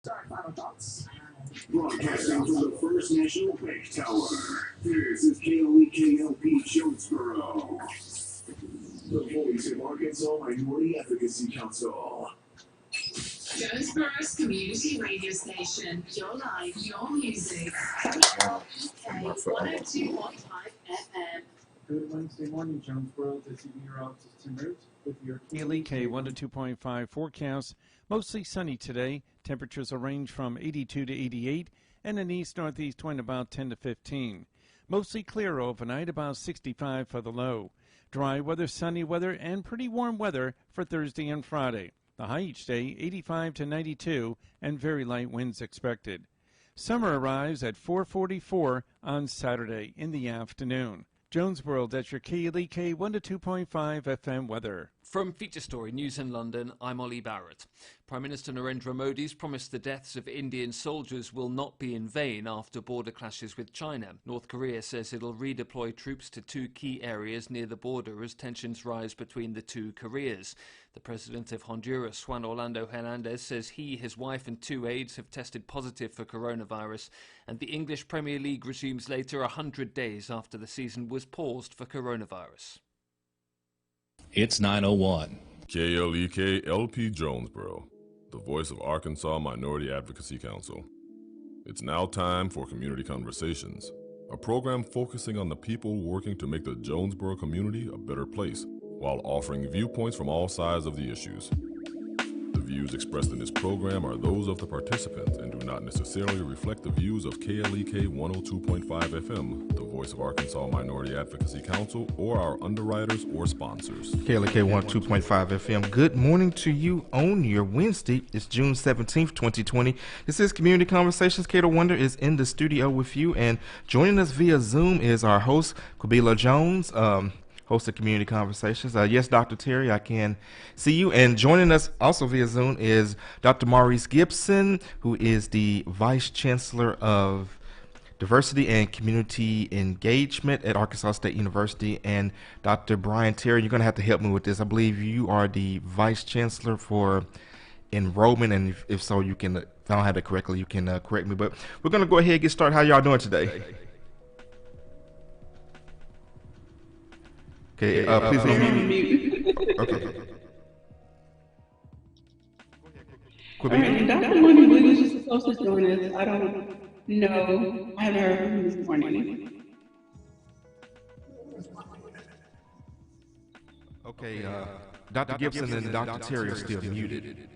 Final thoughts. Broadcasting from the First National Bank Tower. This is KLEK Jonesboro, the voice of Arkansas Minority Advocacy Council. Jonesboro's community radio station. Your life, your music. KLEK 102.5 FM. Good Wednesday morning, Jonesboro. This is meteorologist Tim Root with your KLEK 102.5 forecast. Mostly sunny today. Temperatures will range from 82 to 88 and an east-northeast wind about 10 to 15. Mostly clear overnight, about 65 for the low. Dry weather, sunny weather, and pretty warm weather for Thursday and Friday. The high each day, 85 to 92, and very light winds expected. Summer arrives at 4:44 on Saturday in the afternoon. Jonesboro, that's your KLEK 102.5 FM weather. From Feature Story News in London, I'm Ollie Barrett. Prime Minister Narendra Modi's promised the deaths of Indian soldiers will not be in vain after border clashes with China. North Korea says it'll redeploy troops to two key areas near the border as tensions rise between the two Koreas. The president of Honduras, Juan Orlando Hernandez, says he, his wife and two aides have tested positive for coronavirus, and the English Premier League resumes later 100 days after the season was paused for coronavirus. It's 9:01. KLEK LP Jonesboro, the voice of Arkansas Minority Advocacy Council. It's now time for Community Conversations, a program focusing on the people working to make the Jonesboro community a better place, while offering viewpoints from all sides of the issues. The views expressed in this program are those of the participants and do not necessarily reflect the views of KLEK 102.5 FM, the voice of Arkansas Minority Advocacy Council, or our underwriters or sponsors. KLEK 102.5 FM. Good morning to you on your Wednesday. It's June 17th, 2020. This is Community Conversations. Kato Wonder is in the studio with you, and joining us via Zoom is our host, Quabila Jones, host of Community Conversations. Yes, Dr. Terry, I can see you. And joining us also via Zoom is Dr. Maurice Gipson, who is the Vice Chancellor of Diversity and Community Engagement at Arkansas State University. And Dr. Bryan Terry, you're going to have to help me with this. I believe you are the Vice Chancellor for Enrollment, and if so, you can, if I don't have it correctly, you can correct me. But we're going to go ahead and get started. How y'all doing today? Okay, please unmute. Okay. All right, Dr. Lonnie Williams is supposed to join us. I don't know. I haven't heard from him this morning. Okay, Dr. Gipson and Dr. Terry are still muted.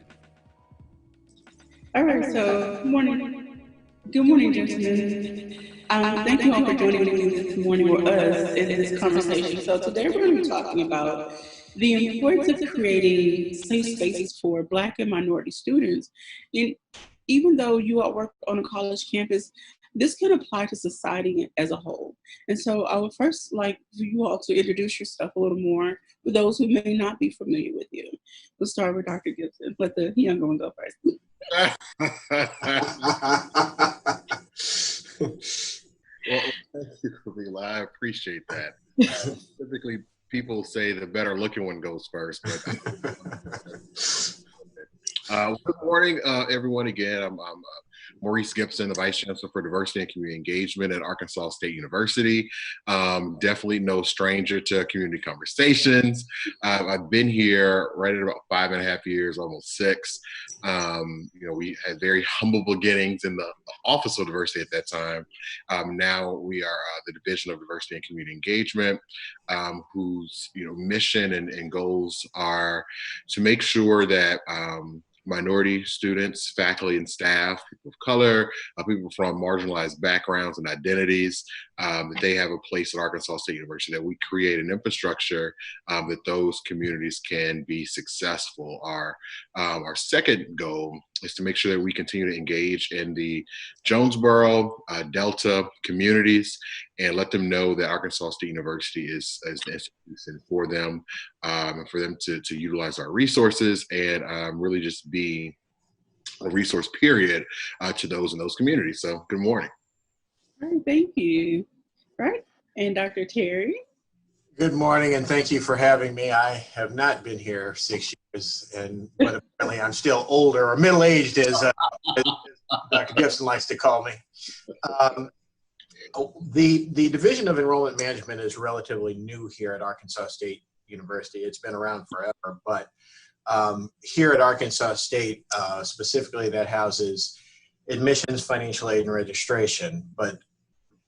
All right, so good morning. Good morning, gentlemen. Thank you all for joining me this morning with us in this conversation. So today we're going to be talking about the importance of creating safe spaces for Black and minority students. And even though you all work on a college campus, this can apply to society as a whole. And so I would first like for you all to introduce yourself a little more for those who may not be familiar with you. We'll start with Dr. Gipson. Let the younger one go first. Well, thank you, Quabila. I appreciate that. Typically, people say the better looking one goes first. But good morning, everyone. Again, I'm Maurice Gipson, the Vice Chancellor for Diversity and Community Engagement at Arkansas State University. Definitely no stranger to community conversations. I've been here right at about 5.5 years, almost 6. We had very humble beginnings in the Office of Diversity at that time. Now we are the Division of Diversity and Community Engagement, whose mission and goals are to make sure that minority students, faculty and staff, people of color, people from marginalized backgrounds and identities, that they have a place at Arkansas State University, that we create an infrastructure that those communities can be successful. Our second goal is to make sure that we continue to engage in the Jonesboro, Delta communities and let them know that Arkansas State University is an institution for them, and for them to utilize our resources and really just be a resource period to those in those communities. So good morning. All right, thank you. All right, and Dr. Terry. Good morning, and thank you for having me. I have not been here 6 years. but apparently I'm still older or middle-aged, as Dr. Gipson likes to call me. The Division of Enrollment Management is relatively new here at Arkansas State University. It's been around forever, but here at Arkansas State, specifically, that houses admissions, financial aid, and registration. But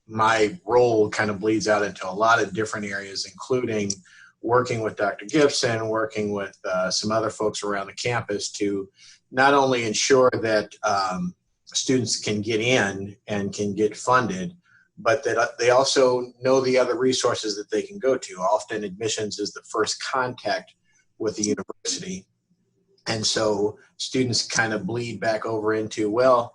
my role kind of bleeds out into a lot of different areas, including working with Dr. Gipson, working with some other folks around the campus to not only ensure that students can get in and can get funded, but that they also know the other resources that they can go to. Often admissions is the first contact with the university. And so students kind of bleed back over into, well,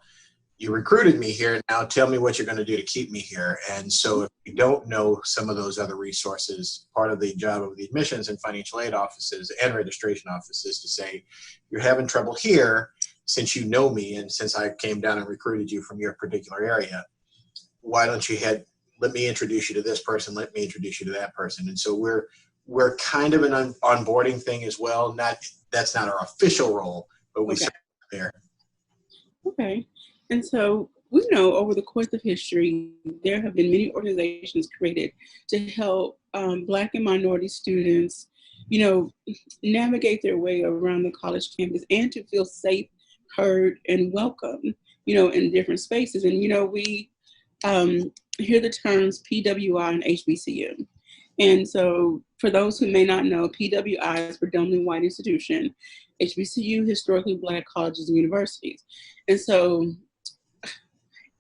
you recruited me here, now tell me what you're going to do to keep me here. And so if you don't know some of those other resources, part of the job of the admissions and financial aid offices and registration offices to say, you're having trouble here, since you know me and since I came down and recruited you from your particular area, why don't you let me introduce you to this person, let me introduce you to that person. And so we're kind of an onboarding thing as well. That's not our official role, but we sit there. Okay. And so we know over the course of history, there have been many organizations created to help Black and minority students, navigate their way around the college campus and to feel safe, heard, and welcome, in different spaces. And, we hear the terms PWI and HBCU. And so for those who may not know, PWI is predominantly white institution, HBCU, historically Black colleges and universities. And so,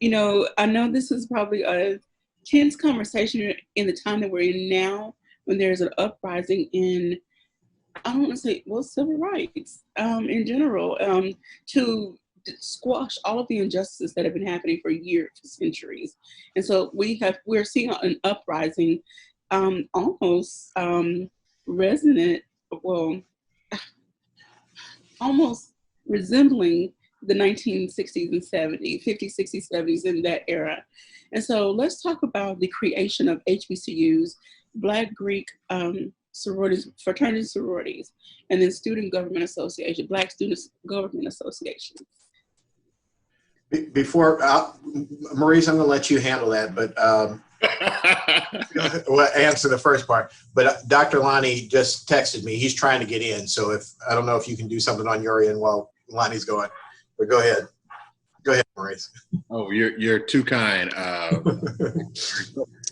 I know this is probably a tense conversation in the time that we're in now, when there's an uprising in, I don't want to say, civil rights in general, to squash all of the injustices that have been happening for years, for centuries. And so we're seeing an uprising almost resonant, almost resembling the 1960s and 70s, 50s, 60s, 70s, in that era. And so let's talk about the creation of HBCUs, Black Greek sororities, fraternity sororities, and then Student Government Association, Black Students Government Association. Before, Maurice, I'm going to let you handle that, but answer the first part. But Dr. Lonnie just texted me. He's trying to get in. So I don't know if you can do something on your end while Lonnie's going. But go ahead. Go ahead, Maurice. Oh, you're too kind.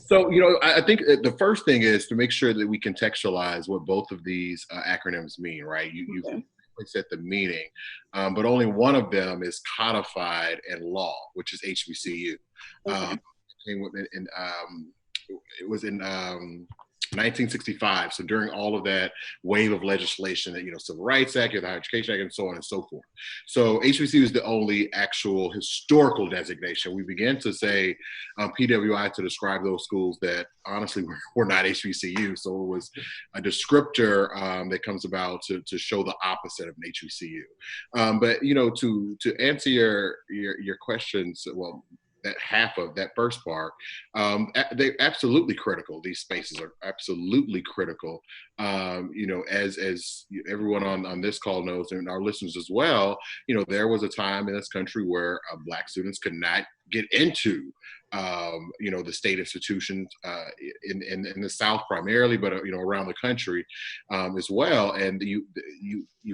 So, I think the first thing is to make sure that we contextualize what both of these acronyms mean, right? You said the meaning, but only one of them is codified in law, which is HBCU. It was in 1965. So during all of that wave of legislation, that Civil Rights Act, the Higher Education Act, and so on and so forth. So HBCU is the only actual historical designation. We began to say PWI to describe those schools that honestly were not HBCU. So it was a descriptor that comes about to show the opposite of an HBCU. But to answer your questions, well, that half of that first part, they're absolutely critical. These spaces are absolutely critical. As everyone on this call knows, and our listeners as well, there was a time in this country where Black students could not get into the state institutions in the South primarily, but around the country as well. And you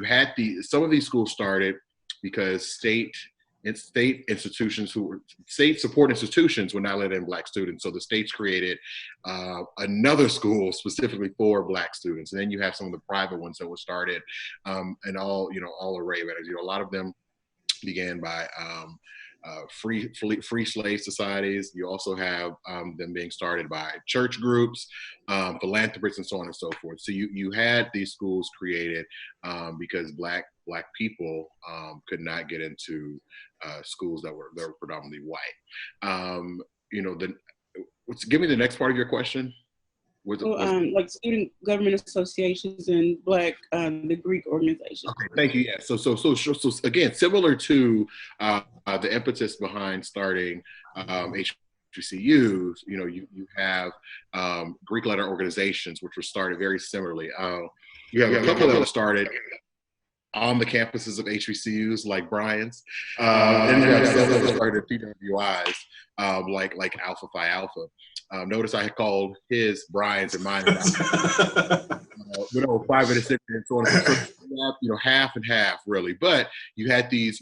had some of these schools started because state support institutions would not let in Black students. So the states created another school specifically for Black students. And then you have some of the private ones that were started and all array of it. A lot of them began by free slave societies. You also have them being started by church groups, philanthropists, and so on and so forth. So you had these schools created because Black people could not get into schools that were predominantly white. Give me the next part of your question. Like student government associations and Black, the Greek organizations. Okay, thank you. Yeah. So again, similar to the impetus behind starting HBCUs, you have Greek letter organizations, which were started very similarly. You have a couple that were started on the campuses of HBCUs like Bryan's. And you have some that started PWIs, like Alpha Phi Alpha. Notice I called his Bryan's and mine. But over 5 minutes in and so on and so forth, half and half really. But you had these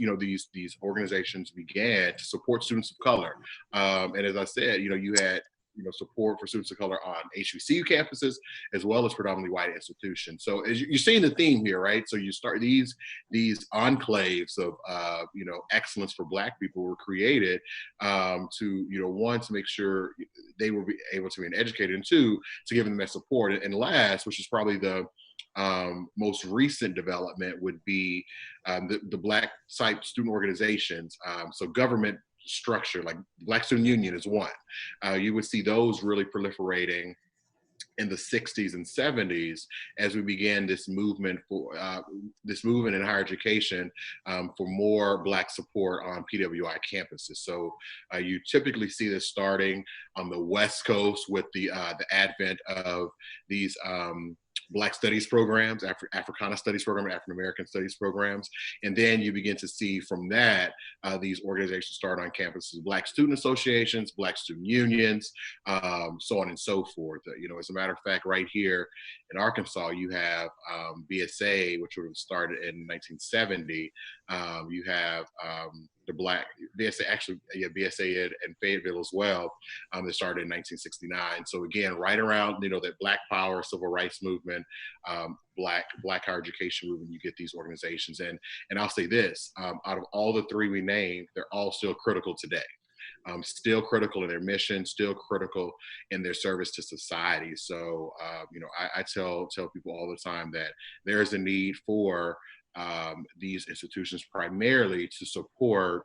organizations began to support students of color. And as I said, you had support for students of color on HBCU campuses as well as predominantly white institutions. So as you're seeing the theme here, right? So you start these enclaves of excellence for Black people were created to one, to make sure they will be able to be educated, and two, to give them that support. And last, which is probably the most recent development, would be the Black type student organizations. So government structure, like Black Student Union is one. You would see those really proliferating in the 60s and 70s as we began this movement in higher education for more Black support on PWI campuses. So you typically see this starting on the West Coast with the advent of these Black studies programs, Africana studies programs, African American studies programs. And then you begin to see from that, these organizations start on campuses, Black student associations, Black student unions, so on and so forth. As a matter of fact, right here in Arkansas, you have BSA, which would have started in 1970. You have the Black BSA, BSA in Fayetteville as well. That started in 1969. So again, right around that Black Power civil rights movement, Black higher education movement, you get these organizations. And I'll say this: out of all the three we named, they're all still critical today. Still critical in their mission, still critical in their service to society. So I tell people all the time that there is a need for these institutions primarily to support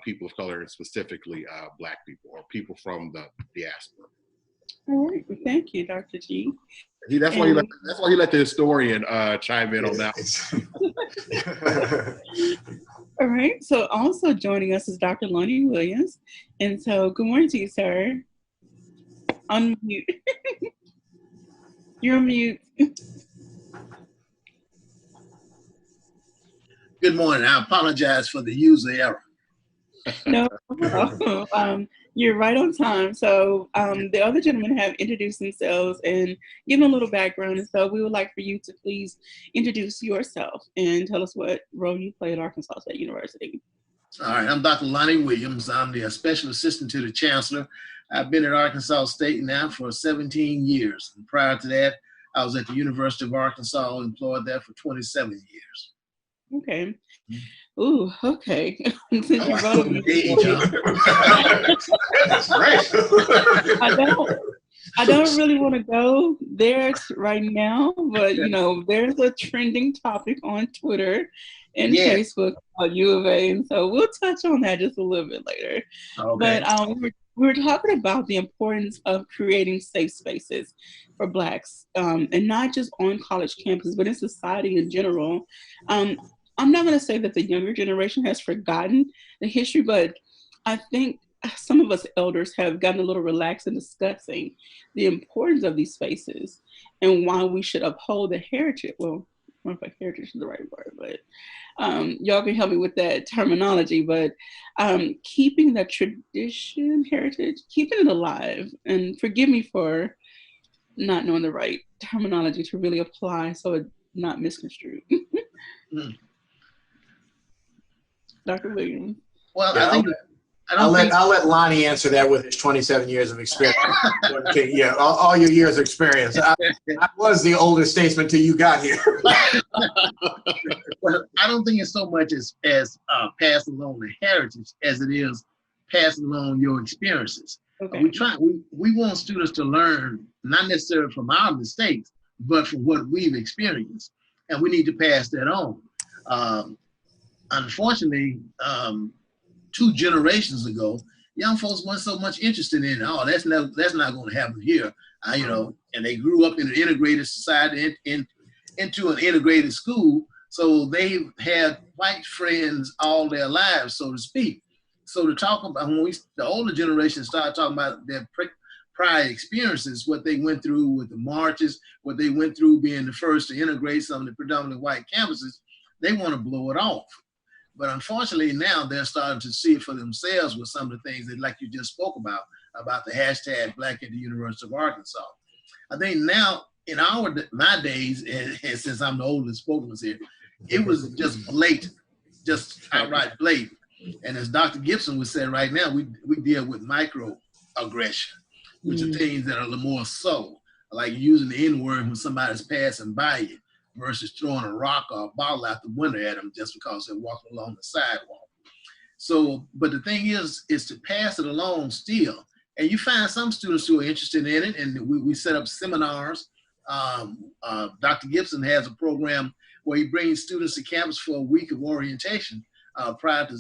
people of color, and specifically Black people or people from the diaspora. All right, well, thank you, Dr. G. That's why he let the historian chime in on that. All right, so also joining us is Dr. Lonnie Williams. And so good morning to you, sir. Unmute. You're on mute. Good morning. I apologize for the user error. No, you're right on time. So the other gentlemen have introduced themselves and given a little background. And so we would like for you to please introduce yourself and tell us what role you play at Arkansas State University. All right. I'm Dr. Lonnie Williams. I'm the special assistant to the chancellor. I've been at Arkansas State now for 17 years. And prior to that, I was at the University of Arkansas, employed there for 27 years. Okay. Ooh, okay. That's great. I don't really want to go there right now, but there's a trending topic on Twitter and Facebook about U of A, and so we'll touch on that just a little bit later. Okay. But we were talking about the importance of creating safe spaces for Blacks, and not just on college campuses, but in society in general. I'm not going to say that the younger generation has forgotten the history, but I think some of us elders have gotten a little relaxed in discussing the importance of these spaces and why we should uphold the heritage. Well, I don't know if heritage is the right word, but y'all can help me with that terminology. But keeping the tradition, heritage, keeping it alive. And forgive me for not knowing the right terminology to really apply so it's not misconstrued. Dr. Williams. Well, yeah, I'll let Lonnie answer that with his 27 years of experience. Yeah, all your years of experience. I was the older statesman till you got here. Well, I don't think it's so much as passing along the heritage as it is passing along your experiences. Okay. We want students to learn, not necessarily from our mistakes, but from what we've experienced. And we need to pass that on. Unfortunately, 2 generations ago, young folks weren't so much interested in, that's not going to happen here, and they grew up in an integrated society, into an integrated school, so they've had white friends all their lives, so to speak. So to talk about, the older generation started talking about their prior experiences, what they went through with the marches, what they went through being the first to integrate some of the predominantly white campuses, they want to blow it off. But unfortunately now they're starting to see it for themselves with some of the things that, like you just spoke about the hashtag Black at the University of Arkansas. I think now in my days, and since I'm the oldest spokesman here, it was just blatant, just outright blatant. And as Dr. Gipson would say right now, we deal with microaggression, which are things that are a little more subtle, like using the N-word when somebody's passing by you versus throwing a rock or a bottle out the window at them just because they're walking along the sidewalk. So, but the thing is to pass it along still. And you find some students who are interested in it, and we set up seminars. Dr. Gipson has a program where he brings students to campus for a week of orientation prior to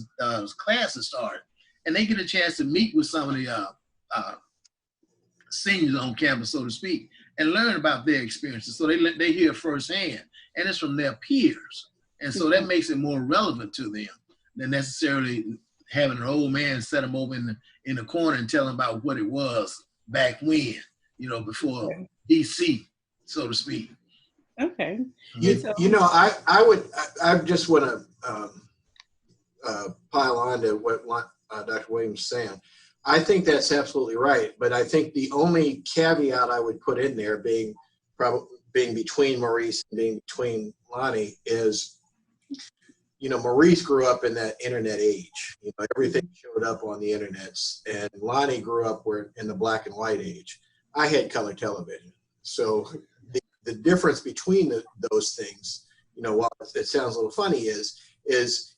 classes start. And they get a chance to meet with some of the seniors on campus, so to speak, and learn about their experiences. So they hear firsthand, and it's from their peers. And so that makes it more relevant to them than necessarily having an old man set them over in the corner and tell them about what it was back when, before DC, so to speak. Okay. I just want to pile on to what Dr. Williams is saying. I think that's absolutely right, but I think the only caveat I would put in there, being between Maurice and being between Lonnie, is, Maurice grew up in that internet age. Everything showed up on the internet, and Lonnie grew up in the black and white age. I had color television, so the difference between those things, while it sounds a little funny, is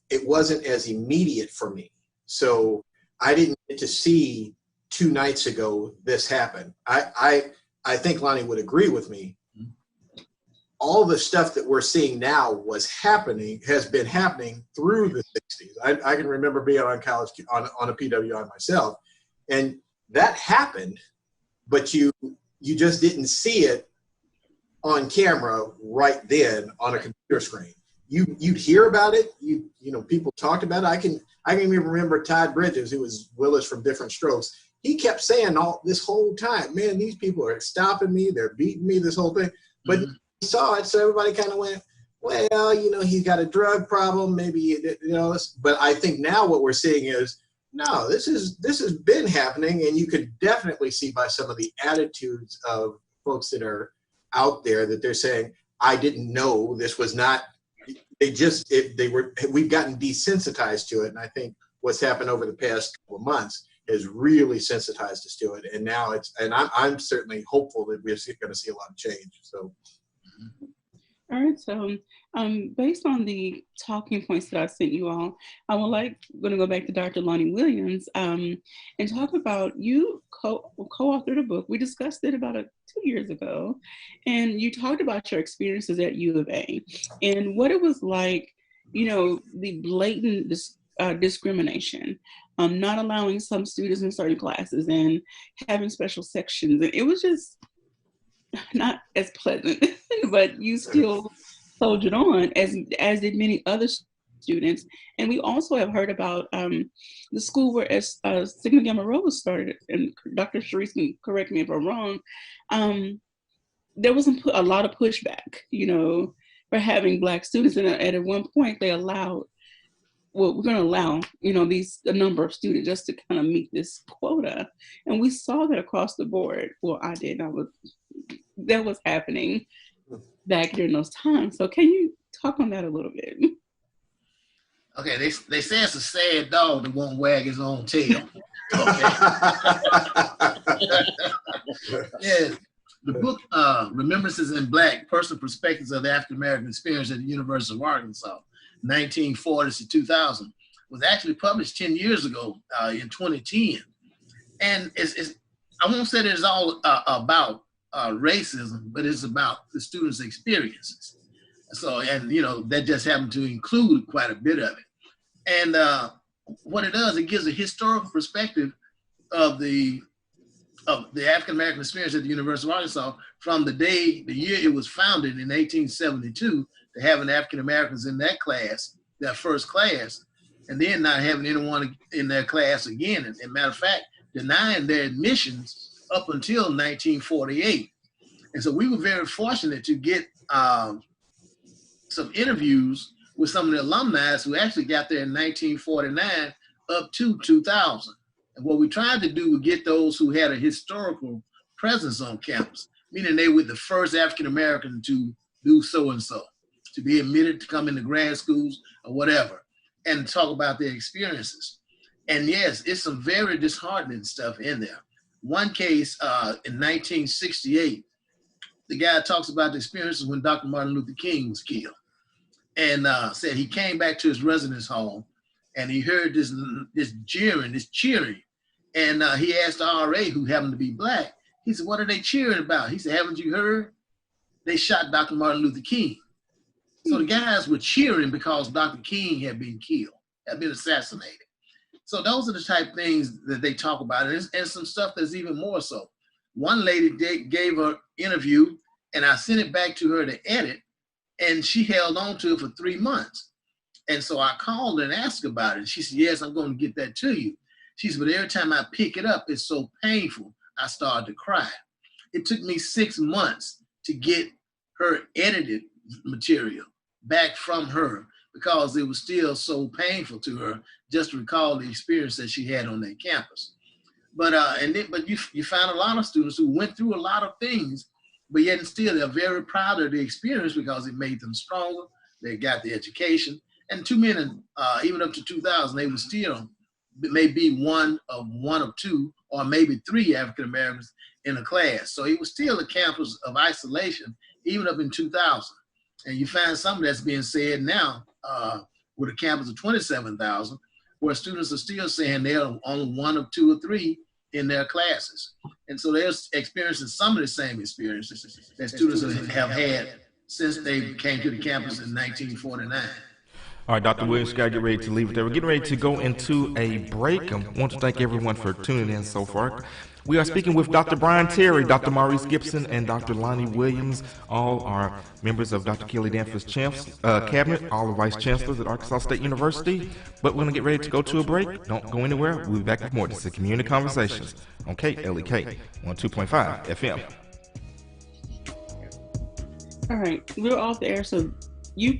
it wasn't as immediate for me. So I didn't get to see 2 nights ago this happened. I think Lonnie would agree with me. All the stuff that we're seeing now has been happening through the 60s. I can remember being on college on a PWI myself, and that happened, but you just didn't see it on camera right then on a computer screen. You'd hear about it. People talked about it. I can even remember Todd Bridges, who was Willis from Different Strokes. He kept saying all this whole time, man, these people are stopping me. They're beating me, this whole thing. But he saw it, so everybody kind of went, well, he's got a drug problem, maybe, But I think now what we're seeing is, no, this has been happening, and you could definitely see by some of the attitudes of folks that are out there that they're saying, I didn't know this was not. We've gotten desensitized to it, and I think what's happened over the past couple of months has really sensitized us to it, and now I'm certainly hopeful that we're going to see a lot of change. So. All right, so based on the talking points that I sent you all, going to go back to Dr. Lonnie Williams and talk about, you co-authored a book. We discussed it about 2 years ago, and you talked about your experiences at U of A and what it was like, the blatant discrimination, not allowing some students in certain classes and having special sections. And it was just not as pleasant, but you still soldiered on, as did many other students. And we also have heard about the school where Sigma Gamma Rho was started, and Dr. Sharice can correct me if I'm wrong, there was a lot of pushback, for having Black students. And at one point they allowed, we're going to allow, a number of students just to kind of meet this quota. And we saw that across the board. Well, I did. That was happening back during those times. So can you talk on that a little bit? Okay, they say it's a sad dog that won't wag his own tail. Okay. Yeah, the book, Remembrances in Black, Personal Perspectives of the African American Experience at the University of Arkansas, 1940 to 2000, was actually published 10 years ago in 2010. And I won't say that it's all about racism, but it's about the students' experiences. So, and that just happened to include quite a bit of it. And what it does, it gives a historical perspective of the African American experience at the University of Arkansas from the year it was founded in 1872, to having African Americans in that class, that first class, and then not having anyone in their class again. And matter of fact, denying their admissions up until 1948. And so we were very fortunate to get some interviews with some of the alumni who actually got there in 1949 up to 2000. And what we tried to do was get those who had a historical presence on campus, meaning they were the first African-American to do so-and-so, to be admitted to come into grad schools or whatever, and talk about their experiences. And yes, it's some very disheartening stuff in there. One case in 1968, the guy talks about the experiences when Dr. Martin Luther King was killed, and said he came back to his residence hall and he heard this cheering. And he asked the RA, who happened to be black, he said, "What are they cheering about?" He said, "Haven't you heard? They shot Dr. Martin Luther King." So the guys were cheering because Dr. King had been killed, had been assassinated. So those are the type of things that they talk about, and some stuff that's even more so. One lady gave her interview, and I sent it back to her to edit, and she held on to it for 3 months. And so I called her and asked her about it. She said, "Yes, I'm going to get that to you." She said, "But every time I pick it up, it's so painful, I started to cry." It took me 6 months to get her edited material back from her because it was still so painful to her just to recall the experience that she had on that campus. But you find a lot of students who went through a lot of things, but yet and still they're very proud of the experience because it made them stronger. They got the education. And too many, even up to 2000, they were still maybe one of two or maybe three African Americans in a class. So it was still a campus of isolation, even up in 2000. And you find some of that's being said now with a campus of 27,000, where students are still saying they're only one of two or three in their classes. And so they're experiencing some of the same experiences that students have had since they came to the campus in 1949. All right, Dr. Williams, got to get ready to leave it there. We're getting ready to go into a break. I want to thank everyone for tuning in so far. We are speaking with Dr. Bryan Terry, Dr. Maurice Gipson, and Dr. Lonnie Williams. All are members of Dr. Kelly Danforth's cabinet, all are vice chancellors at Arkansas State University. But we're going to get ready to go to a break. Don't go anywhere. We'll be back with more. This is Community Conversations on KLEK 102.5 FM. All right, we're off the air, so you.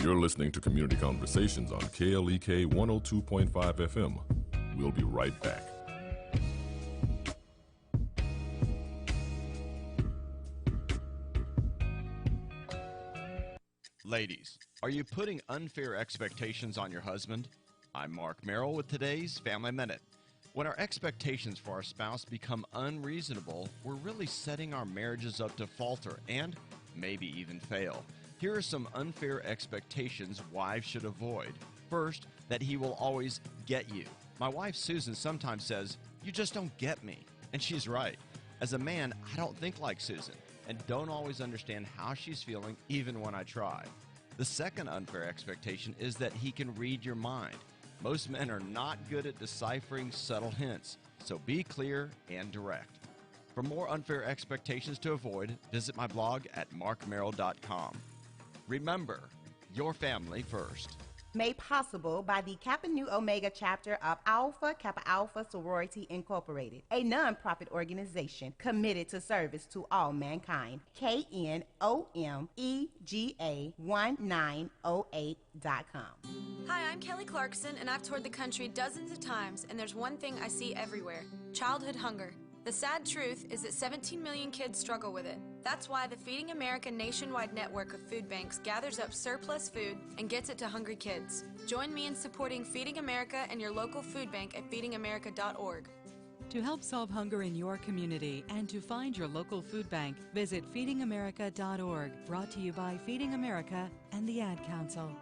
You're listening to Community Conversations on KLEK 102.5 FM. We'll be right back. Ladies, are you putting unfair expectations on your husband? I'm Mark Merrill with today's Family Minute. When our expectations for our spouse become unreasonable, we're really setting our marriages up to falter and maybe even fail. Here are some unfair expectations wives should avoid. First, that he will always get you. My wife Susan sometimes says, "You just don't get me." And she's right. As a man, I don't think like Susan and don't always understand how she's feeling even when I try. The second unfair expectation is that he can read your mind. Most men are not good at deciphering subtle hints, so be clear and direct. For more unfair expectations to avoid, visit my blog at markmerrill.com. Remember, your family first. Made possible by the Kappa Nu Omega chapter of Alpha Kappa Alpha Sorority Incorporated, a non-profit organization committed to service to all mankind. KNOMEGA1908.com. Hi, I'm Kelly Clarkson, and I've toured the country dozens of times, and there's one thing I see everywhere: childhood hunger. The sad truth is that 17 million kids struggle with it. That's why the Feeding America nationwide network of food banks gathers up surplus food and gets it to hungry kids. Join me in supporting Feeding America and your local food bank at feedingamerica.org. To help solve hunger in your community and to find your local food bank, visit feedingamerica.org. Brought to you by Feeding America and the Ad Council.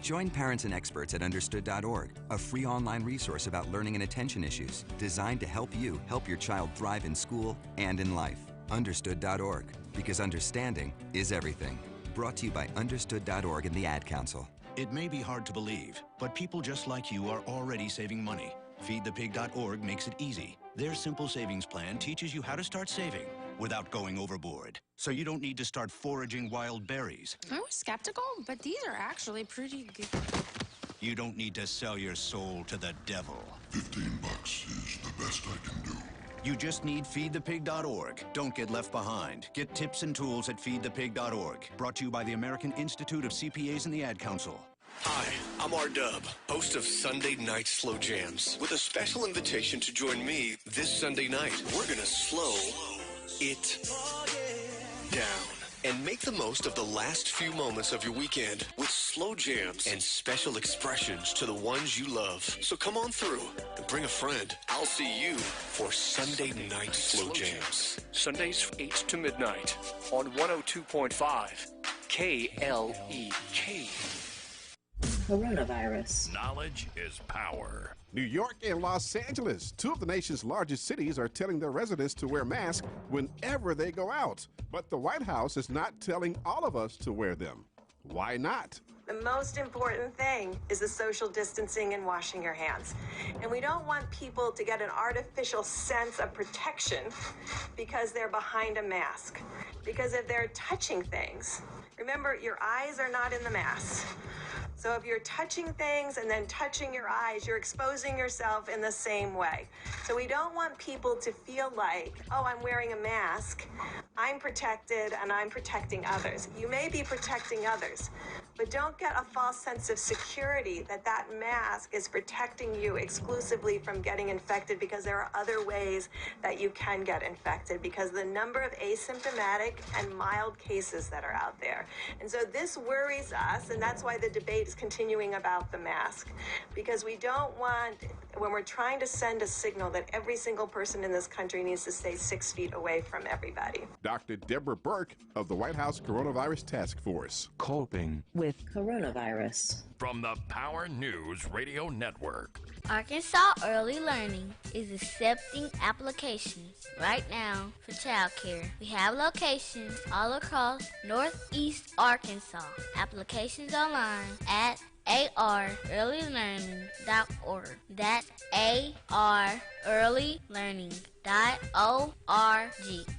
Join parents and experts at understood.org, a free online resource about learning and attention issues designed to help you help your child thrive in school and in life. Understood.org, because understanding is everything. Brought to you by understood.org and the Ad Council. It may be hard to believe, but people just like you are already saving money. Feedthepig.org makes it easy. Their simple savings plan teaches you how to start saving without going overboard. So you don't need to start foraging wild berries. I was skeptical, but these are actually pretty good. You don't need to sell your soul to the devil. $15 is the best I can do. You just need feedthepig.org. Don't get left behind. Get tips and tools at feedthepig.org. Brought to you by the American Institute of CPAs and the Ad Council. Hi, I'm R-Dub, host of Sunday Night Slow Jams, with a special invitation to join me this Sunday night. We're gonna slow it down and make the most of the last few moments of your weekend with slow jams and special expressions to the ones you love. So come on through and bring a friend. I'll see you for Sunday Night Slow Jams. Sundays 8 to midnight on 102.5 KLEK. Coronavirus. Knowledge is power. New York and Los Angeles, two of the nation's largest cities, are telling their residents to wear masks whenever they go out. But the White House is not telling all of us to wear them. Why not? The most important thing is the social distancing and washing your hands. And we don't want people to get an artificial sense of protection because they're behind a mask. Because if they're touching things, remember, your eyes are not in the mask. So if you're touching things and then touching your eyes, you're exposing yourself in the same way. So we don't want people to feel like, oh, I'm wearing a mask, I'm protected and I'm protecting others. You may be protecting others, but don't get a false sense of security that that mask is protecting you exclusively from getting infected, because there are other ways that you can get infected because the number of asymptomatic and mild cases that are out there. And so this worries us, and that's why the debate is continuing about the mask, because we don't want, when we're trying to send a signal that every single person in this country needs to stay 6 feet away from everybody. Dr. Deborah Burke of the White House Coronavirus Task Force. Coping with coronavirus. From the Power News Radio Network. Arkansas Early Learning is accepting applications right now for childcare. We have locations all across Northeast Arkansas. Applications online at arearlylearning.org. That's arearlylearning.org.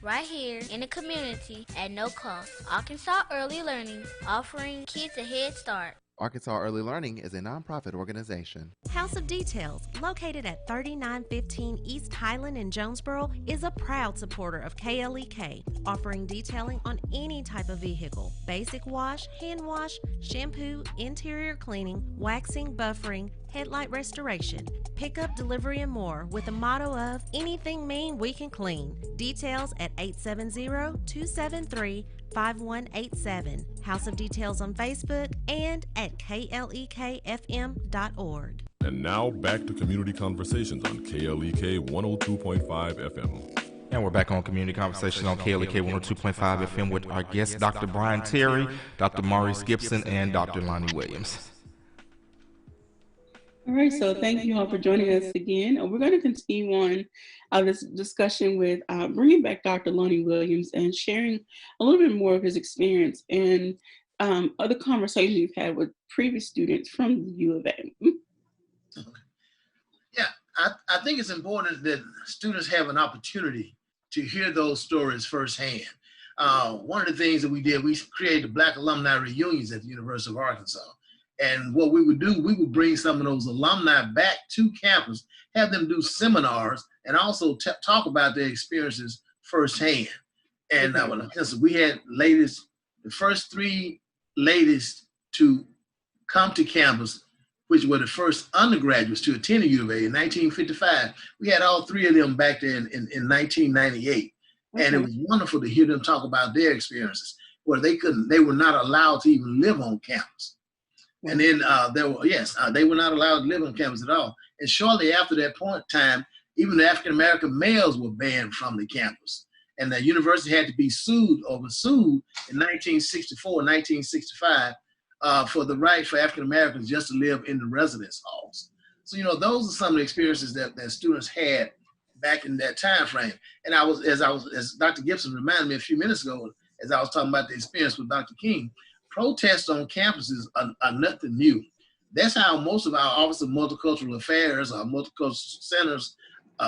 Right here in the community at no cost. Arkansas Early Learning, offering kids a head start. Arkansas Early Learning is a nonprofit organization. House of Details, located at 3915 East Highland in Jonesboro, is a proud supporter of KLEK, offering detailing on any type of vehicle: basic wash, hand wash, shampoo, interior cleaning, waxing, buffering, headlight restoration, pickup, delivery, and more, with the motto of anything mean we can clean. Details at 870-273-5187. House of Details on Facebook and at klekfm.org. And now back to Community Conversations on KLEK 102.5 FM. And we're back on Community Conversations on KLEK 102.5 FM with our guests, Dr. Bryan Terry, Dr. Maurice Gipson, and Dr. Lonnie Williams. All right, so thank you all for joining us again. We're going to continue on this discussion with bringing back Dr. Lonnie Williams and sharing a little bit more of his experience and other conversations you've had with previous students from the U of A. Yeah, I think it's important that students have an opportunity to hear those stories firsthand. One of the things that we did, we created the Black Alumni Reunions at the University of Arkansas. And what we would do, we would bring some of those alumni back to campus, have them do seminars, and also talk about their experiences firsthand. And we had ladies, the first 3 ladies to come to campus, which were the first undergraduates to attend the U of A in 1955. We had all 3 of them back there in 1998. And it was wonderful to hear them talk about their experiences, where they were not allowed to even live on campus. And then they were not allowed to live on campus at all. And shortly after that point in time, even the African-American males were banned from the campus. And the university had to be sued in 1964, 1965, for the right for African-Americans just to live in the residence halls. So, those are some of the experiences that students had back in that time frame. And as Dr. Gipson reminded me a few minutes ago, as I was talking about the experience with Dr. King, protests on campuses are nothing new. That's how most of our Office of Multicultural Affairs, our multicultural centers,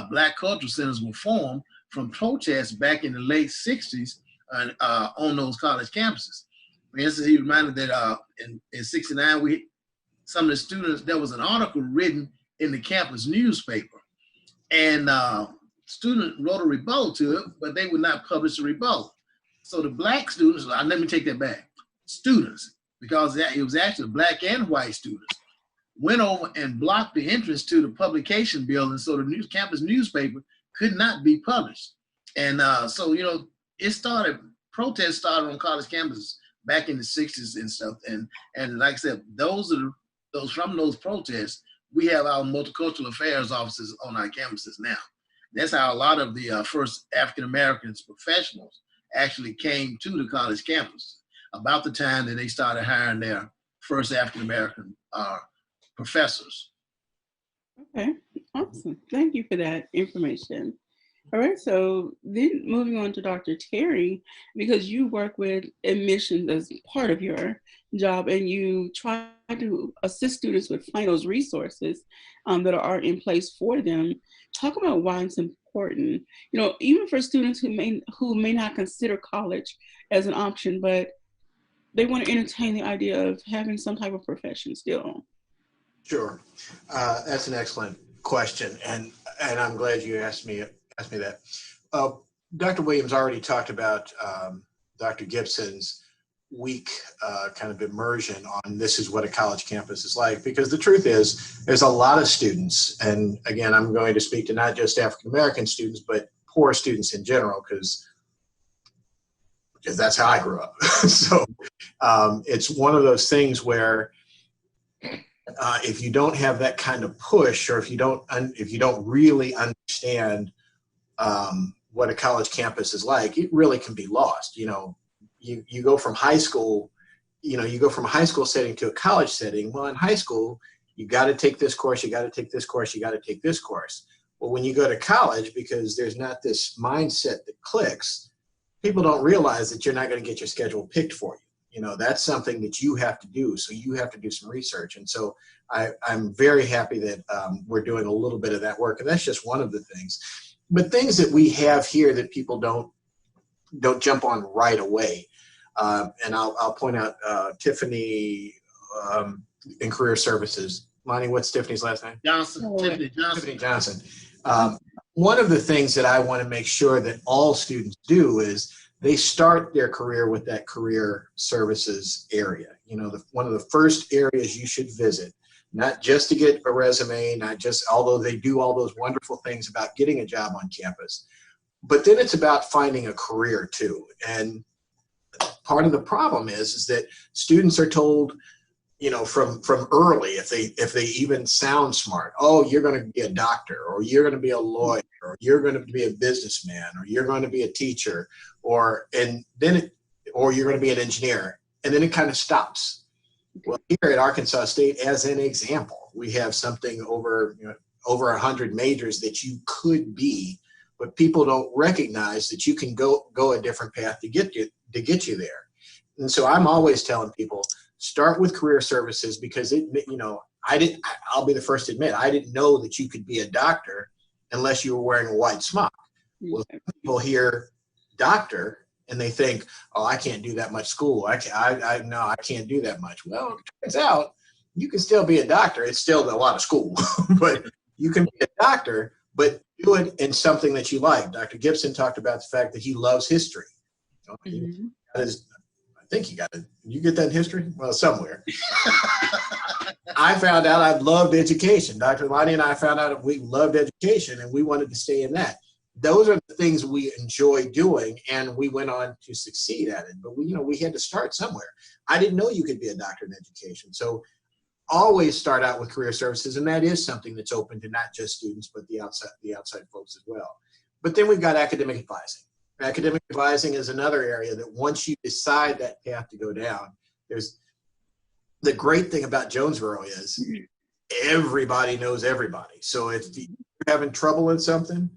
Black cultural centers were formed from protests back in the late 60s on those college campuses. For instance, he reminded that in 69, some of the students, there was an article written in the campus newspaper. And student wrote a rebuttal to it, but they would not publish a rebuttal. So the black students, let me take that back, students, because it was actually black and white students, went over and blocked the entrance to the publication building, so the campus newspaper could not be published. And so, you know, protests started on college campuses back in the 60s and stuff. And like I said, those from those protests, we have our multicultural affairs offices on our campuses now. That's how a lot of the first African-American professionals actually came to the college campus, about the time that they started hiring their first African-American professors. Okay, awesome. Thank you for that information. All right, so then moving on to Dr. Terry, because you work with admissions as part of your job and you try to assist students with finding those resources that are in place for them. Talk about why it's important, you know, even for students who may not consider college as an option, but they want to entertain the idea of having some type of profession still. Sure, that's an excellent question, and I'm glad you asked me that. Dr. Williams already talked about Dr. Gipson's week kind of immersion on this is what a college campus is like, because the truth is there's a lot of students, and again, I'm going to speak to not just African-American students, but poor students in general, because that's how I grew up. So it's one of those things where if you don't have that kind of push, or if you don't really understand what a college campus is like, it really can be lost. You know, you go from high school, setting to a college setting. Well, in high school, you got to take this course, you got to take this course, you got to take this course. Well, when you go to college, because there's not this mindset that clicks, people don't realize that you're not going to get your schedule picked for you. You know, that's something that you have to do. So you have to do some research. And so I'm very happy that we're doing a little bit of that work. And that's just one of the things. But things that we have here that people don't jump on right away. And I'll point out Tiffany in Career Services. Lonnie, what's Tiffany's last name? Johnson. Tiffany Johnson. Tiffany Johnson. One of the things that I want to make sure that all students do is they start their career with that career services area. You know, one of the first areas you should visit, not just to get a resume, not just, although they do all those wonderful things about getting a job on campus, but then it's about finding a career too. And part of the problem is that students are told, you know, from early, if they even sound smart, oh, you're going to be a doctor, or you're going to be a lawyer, or you're going to be a businessman, or you're going to be a teacher, or you're going to be an engineer, and then it kind of stops. Well, here at Arkansas State, as an example, we have something over 100 majors that you could be, but people don't recognize that you can go a different path to get you there. And so I'm always telling people, start with career services, because I'll be the first to admit, I didn't know that you could be a doctor unless you were wearing a white smock. Well, people hear doctor and they think, oh, I can't do that much school. I can't do that much. Well, it turns out you can still be a doctor. It's still a lot of school, but you can be a doctor, but do it in something that you like. Dr. Gipson talked about the fact that he loves history. I think you get that in history? Well, somewhere. I found out I loved education. Dr. Lonnie and I found out we loved education and we wanted to stay in that. Those are the things we enjoy doing, and we went on to succeed at it. But we had to start somewhere. I didn't know you could be a doctor in education. So always start out with career services, and that is something that's open to not just students, but the outside folks as well. But then we've got academic advising. Academic advising is another area that once you decide that path to go down, there's the great thing about Jonesboro is everybody knows everybody. So if you're having trouble in something,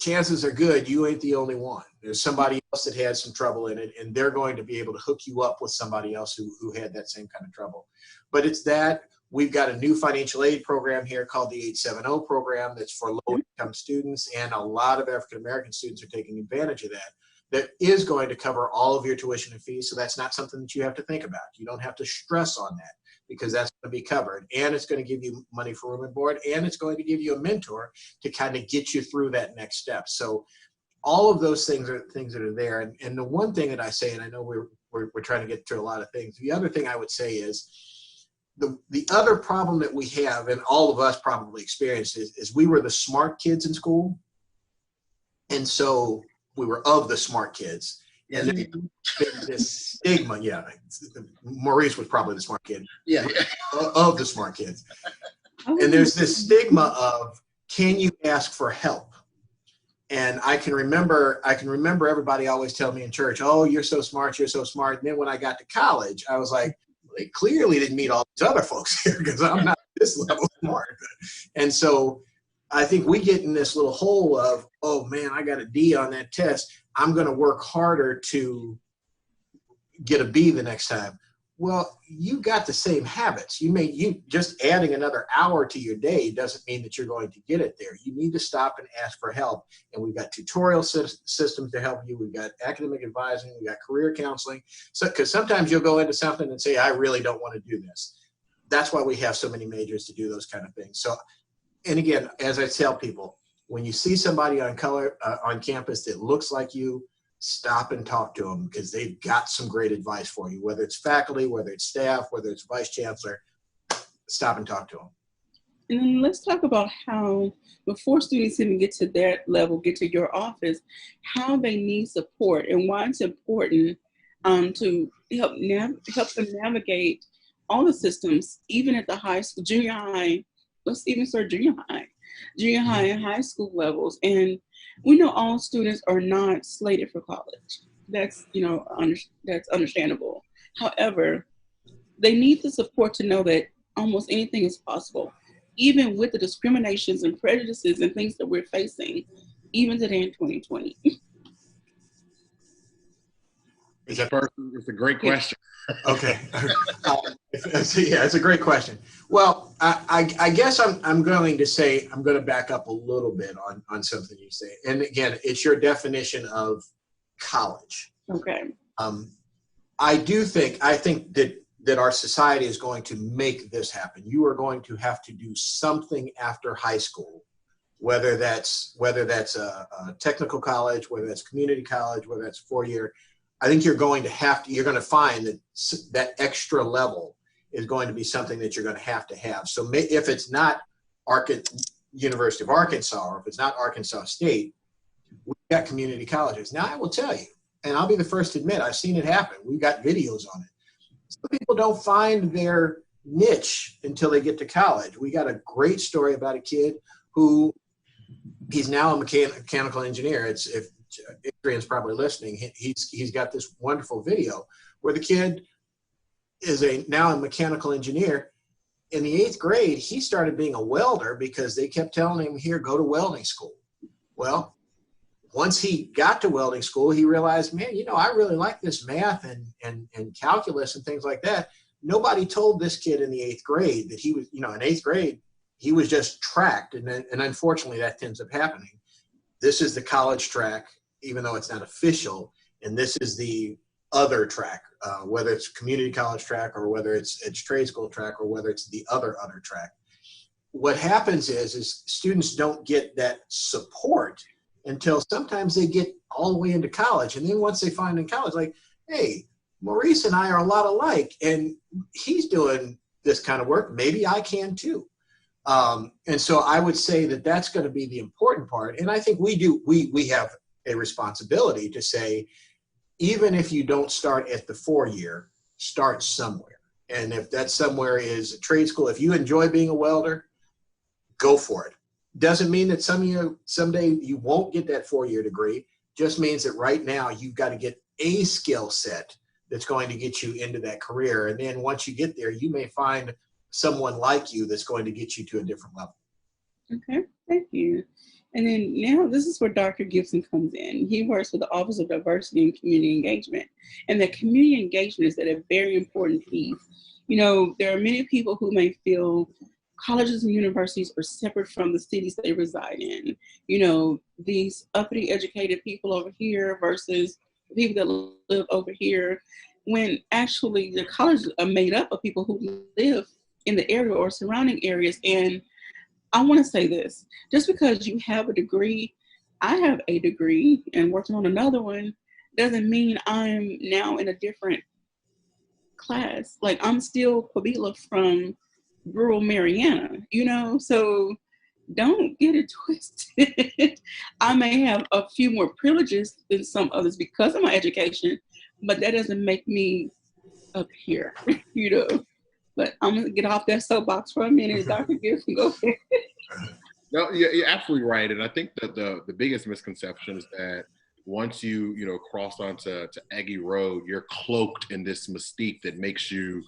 chances are good you ain't the only one. There's somebody else that had some trouble in it, and they're going to be able to hook you up with somebody else who had that same kind of trouble. But it's that we've got a new financial aid program here called the 870 program that's for low-income students, and a lot of African-American students are taking advantage of that is going to cover all of your tuition and fees, so that's not something that you have to think about. You don't have to stress on that. because that's going to be covered, and it's going to give you money for room and board, and it's going to give you a mentor to kind of get you through that next step. So all of those things are things that are there. And the one thing that I say, and I know we're trying to get to a lot of things, the other thing I would say is the other problem that we have, and all of us probably experienced, is we were the smart kids in school. And so we were of the smart kids. And there's this stigma, Maurice was probably the smart kid. Yeah. Of the smart kids. And there's this stigma of, can you ask for help? And I can remember everybody always telling me in church, oh, you're so smart, you're so smart. And then when I got to college, I was like, well, they clearly didn't meet all these other folks here, because I'm not this level smart. And so I think we get in this little hole of, oh man, I got a D on that test, I'm going to work harder to get a B the next time. Well, you got the same habits. You just adding another hour to your day doesn't mean that you're going to get it there. You need to stop and ask for help. And we've got tutorial systems to help you. We've got academic advising. We've got career counseling. So, because sometimes you'll go into something and say, I really don't want to do this. That's why we have so many majors to do those kind of things. So, and again, as I tell people, when you see somebody on campus that looks like you, stop and talk to them, because they've got some great advice for you, whether it's faculty, whether it's staff, whether it's vice chancellor. Stop and talk to them. And then let's talk about how, before students even get to that level, get to your office, how they need support and why it's important to help them navigate all the systems, even at the high school, junior high. Let's even start junior high and high school levels. And we know all students are not slated for college. That's, that's understandable. However, they need the support to know that almost anything is possible, even with the discriminations and prejudices and things that we're facing, even today in 2020. It's a great question. Okay. It's a great question. Well, I guess I'm going to back up a little bit on something you say. And again, it's your definition of college. Okay. I think that our society is going to make this happen. You are going to have to do something after high school, whether that's a technical college, whether that's community college, whether that's 4-year. I think you're going to find that extra level is going to be something that you're going to have. So if it's not University of Arkansas, or if it's not Arkansas State, we've got community colleges. Now, I will tell you, and I'll be the first to admit, I've seen it happen. We've got videos on it. Some people don't find their niche until they get to college. We got a great story about a kid who, he's now a mechanical engineer. If Adrian's probably listening, he's got this wonderful video where the kid is now a mechanical engineer. In the 8th grade, he started being a welder because they kept telling him, here, go to welding school. Well, once he got to welding school, he realized, man, I really like this math and calculus and things like that. Nobody told this kid in the 8th grade that he was, in 8th grade, he was just tracked. And unfortunately, that ends up happening. This is the college track, even though it's not official, and this is the other track, whether it's community college track, or whether it's trade school track, or whether it's the other track. What happens is students don't get that support until sometimes they get all the way into college. And then once they find in college, like, hey, Maurice and I are a lot alike, and he's doing this kind of work. Maybe I can too. And so I would say that that's going to be the important part. And I think we have a responsibility to say, even if you don't start at the 4-year, start somewhere. And if that somewhere is a trade school, if you enjoy being a welder, go for it. Doesn't mean that someday you won't get that 4-year degree. Just means that right now you've got to get a skill set that's going to get you into that career. And then once you get there, you may find someone like you that's going to get you to a different level. Okay, thank you. And then now this is where Dr. Gipson comes in. He works with the Office of Diversity and Community Engagement. And that community engagement is a very important piece. There are many people who may feel colleges and universities are separate from the cities they reside in. These uppity educated people over here versus people that live over here. when actually the colleges are made up of people who live in the area or surrounding areas. And I want to say this, just because you have a degree, I have a degree and working on another one, doesn't mean I'm now in a different class. Like, I'm still Quabila from rural Mariana, so don't get it twisted. I may have a few more privileges than some others because of my education, but that doesn't make me up here, But I'm going to get off that soapbox for a minute. Dr. Gipson, go ahead. No, you're absolutely right. And I think that the biggest misconception is that once you cross onto Aggie Road, you're cloaked in this mystique that makes you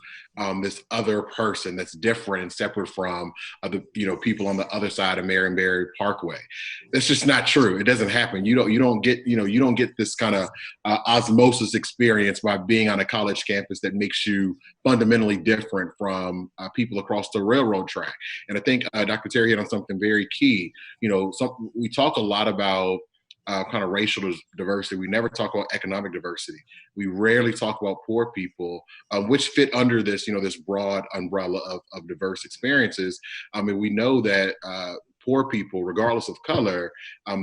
this other person that's different and separate from other people on the other side of Marionberry Parkway. That's just not true. It doesn't happen. You don't get this kind of osmosis experience by being on a college campus that makes you fundamentally different from people across the railroad track. And I think Dr. Terry hit on something very key. We talk a lot about kind of racial diversity. We never talk about economic diversity. We rarely talk about poor people, which fit under this, this broad umbrella of diverse experiences. I mean, we know that poor people, regardless of color,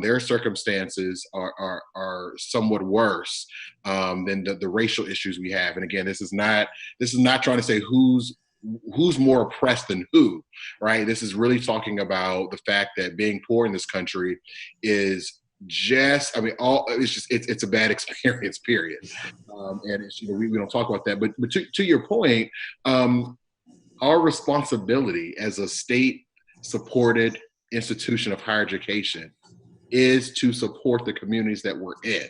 their circumstances are somewhat worse than the racial issues we have. And again, this is not trying to say who's more oppressed than who, right? This is really talking about the fact that being poor in this country is it's a bad experience, period. And we don't talk about that. But to your point, our responsibility as a state-supported institution of higher education is to support the communities that we're in.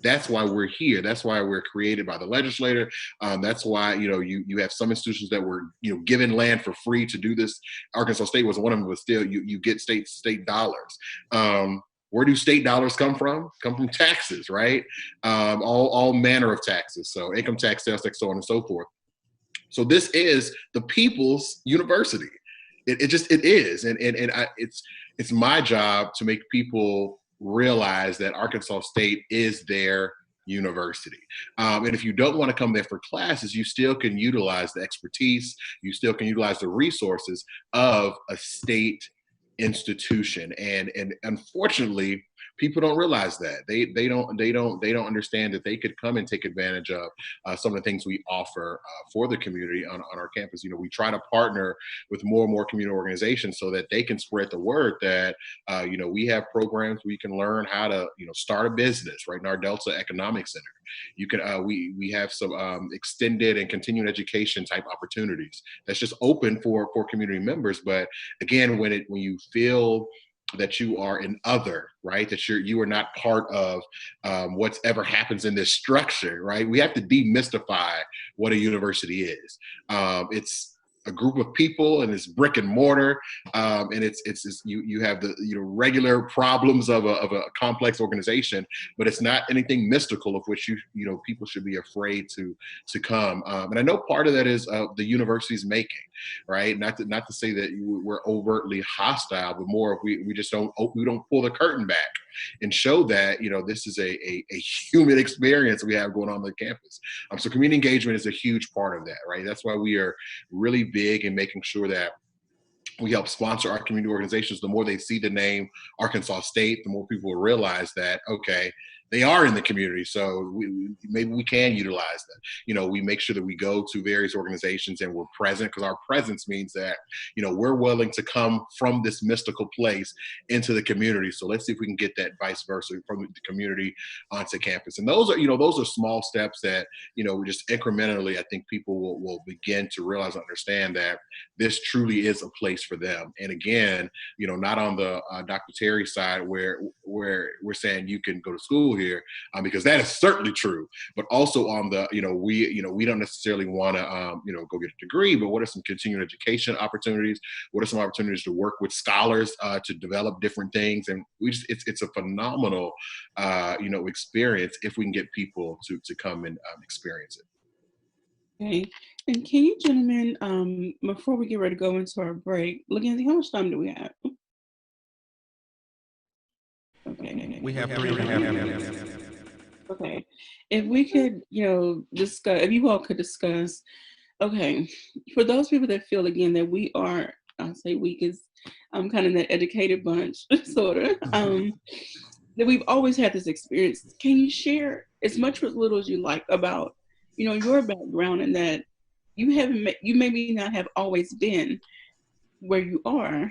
That's why we're here. That's why we're created by the legislator. That's why, you have some institutions that were, given land for free to do this. Arkansas State was one of them, but still you get state dollars. Where do state dollars come from? Come from taxes, right? All manner of taxes. So income tax, sales tax, so on and so forth. So this is the people's university. It is. And it's my job to make people realize that Arkansas State is their university. And if you don't want to come there for classes, you still can utilize the expertise. You still can utilize the resources of a state institution. And unfortunately, people don't realize that. They don't understand that they could come and take advantage of some of the things we offer for the community on our campus. We try to partner with more and more community organizations so that they can spread the word that we have programs where you can learn how to start a business right in our Delta Economic Center. You can we have some extended and continuing education type opportunities that's just open for community members. But again, when you feel that you are an other, right? That you are not part of what's ever happens in this structure, right? We have to demystify what a university is. It's a group of people, and it's brick and mortar, and it's you have the regular problems of a complex organization, but it's not anything mystical of which people should be afraid to come. And I know part of that is the university's making, right? Not to say that we're overtly hostile, but more we just don't pull the curtain back and show that this is a human experience we have going on the campus. So community engagement is a huge part of that, right? That's why we are really big in making sure that we help sponsor our community organizations. The more they see the name Arkansas State, the more people will realize that, okay, they are in the community, so maybe we can utilize that. We make sure that we go to various organizations and we're present, because our presence means that, we're willing to come from this mystical place into the community. So let's see if we can get that vice versa from the community onto campus. And those are small steps that, just incrementally, I think people will begin to realize and understand that this truly is a place for them. And again, not on the Dr. Terry side where we're saying you can go to school here, because that is certainly true, but also on the, we don't necessarily want to, go get a degree, but what are some continuing education opportunities? What are some opportunities to work with scholars to develop different things? And it's a phenomenal, experience if we can get people to come and experience it. Okay. And can you gentlemen, before we get ready to go into our break, Mackenzie, how much time do we have? We have 3.5 minutes. Okay. If we could, discuss, if you all could discuss, okay, for those people that feel again that we are, I'll say we because I'm kind of that educated bunch, sort of, that we've always had this experience. Can you share as much or as little as you like about, your background and that you maybe not have always been where you are,